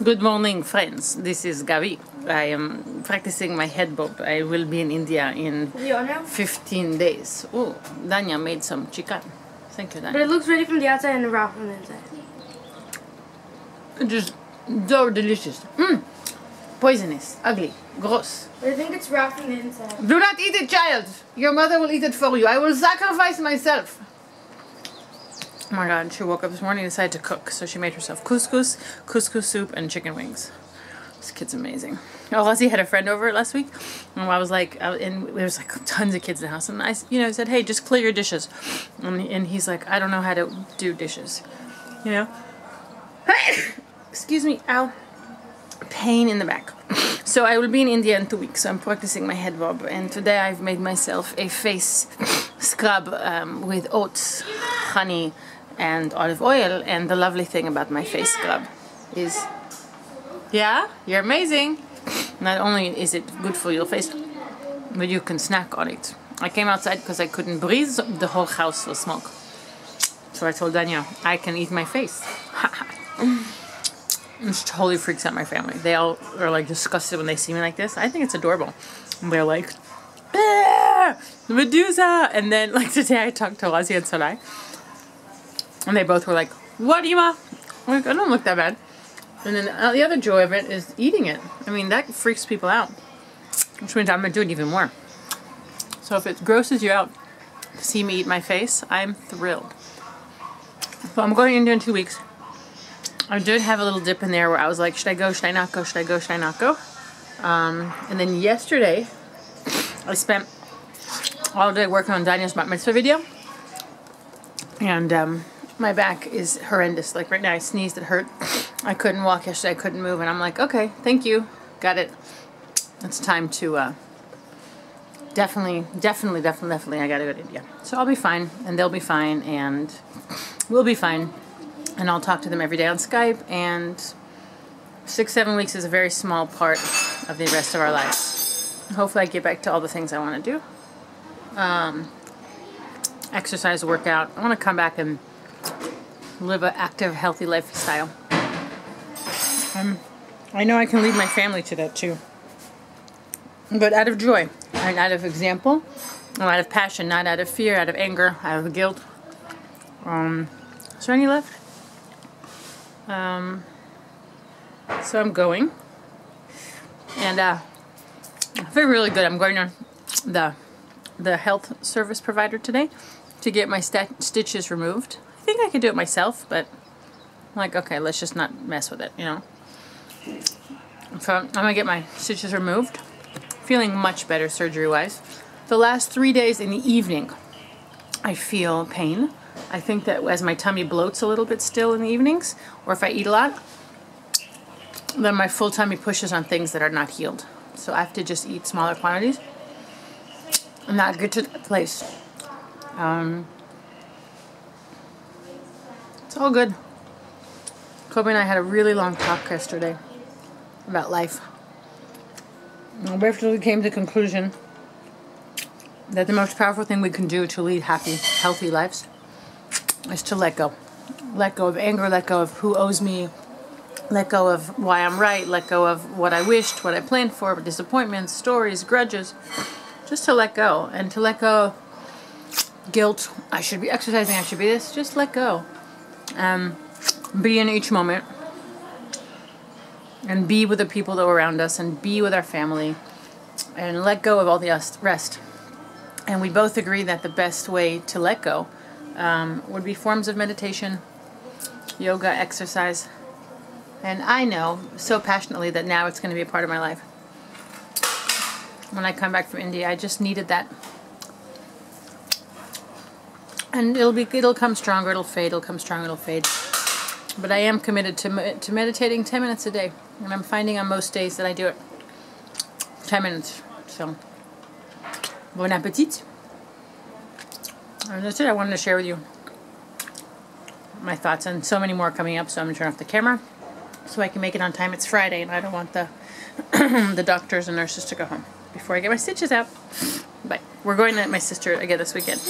Good morning, friends. This is Gavi. I am practicing my head bob. I will be in India in 15 days. Oh, Danya made some chicken. Thank you, Danya. But it looks ready from the outside and raw from the inside. Just so delicious. Poisonous, ugly, gross. But I think it's raw from the inside. Do not eat it, child. Your mother will eat it for you. I will sacrifice myself. Oh my god, she woke up this morning and decided to cook. So she made herself couscous soup, and chicken wings. This kid's amazing. Oh, Leslie had a friend over last week. And I was like, and there was like tons of kids in the house. And I said, hey, just clear your dishes. And he's like, I don't know how to do dishes. You know? Excuse me, ow. Pain in the back. So I will be in India in 2 weeks. So I'm practicing my head bob. And today I've made myself a face scrub with oats, honey, and olive oil. And the lovely thing about my face scrub is, yeah, you're amazing. Not only is it good for your face, but you can snack on it. I came outside because I couldn't breathe. The whole house was smoke. So I told Danya, I can eat my face. It totally freaks out my family. They all are like disgusted when they see me like this. I think it's adorable. And they're like, Medusa! And then like today I talked to Lazi and Sarai. And they both were like, what, Ima? I'm like, I don't look that bad. And then the other joy of it is eating it. I mean, that freaks people out. Which means I'm going to do it even more. So if it grosses you out to see me eat my face, I'm thrilled. So I'm going to India in 2 weeks. I did have a little dip in there where I was like, should I go, should I not go, should I go, should I not go? And then yesterday, I spent all day working on Danya's bat mitzvah video. And my back is horrendous. Like right now I sneezed, it hurt. I couldn't walk yesterday, I couldn't move. And I'm like, okay, thank you, got it. It's time to definitely, I gotta go to India. So I'll be fine, and they'll be fine, and we'll be fine. And I'll talk to them every day on Skype, and 6-7 weeks is a very small part of the rest of our lives. Hopefully I get back to all the things I want to do. Exercise, workout. I want to come back and live an active, healthy lifestyle. I know I can lead my family to that too. But out of joy, and out of example, and out of passion, not out of fear, out of anger, out of guilt. Is there any left? So I'm going, and I feel really good. I'm going to the health service provider today to get my stitches removed. I think I could do it myself, but I'm like, okay, let's just not mess with it, you know. So I'm gonna get my stitches removed. Feeling much better surgery-wise. The last 3 days in the evening, I feel pain. I think that as my tummy bloats a little bit still in the evenings, or if I eat a lot, then my full tummy pushes on things that are not healed. So I have to just eat smaller quantities and not get to that place. It's all good. Kobe and I had a really long talk yesterday about life. And we actually came to the conclusion that the most powerful thing we can do to lead happy, healthy lives is to let go. Let go of anger, let go of who owes me, let go of why I'm right, let go of what I wished, what I planned for, disappointments, stories, grudges. Just to let go. And to let go of guilt. I should be exercising, I should be this. Just let go. Be in each moment. And be with the people that are around us, and be with our family. And let go of all the rest. And we both agree that the best way to let go would be forms of meditation, yoga, exercise. And I know so passionately that now it's going to be a part of my life. When I come back from India, I just needed that. And it'll come stronger, it'll fade, it'll come stronger, it'll fade. But I am committed to meditating 10 minutes a day. And I'm finding on most days that I do it 10 minutes. So, bon appetit. And that's it. I wanted to share with you my thoughts, and so many more coming up, so I'm going to turn off the camera so I can make it on time. It's Friday, and I don't want the the doctors and nurses to go home before I get my stitches out. Bye. We're going to my sister again this weekend.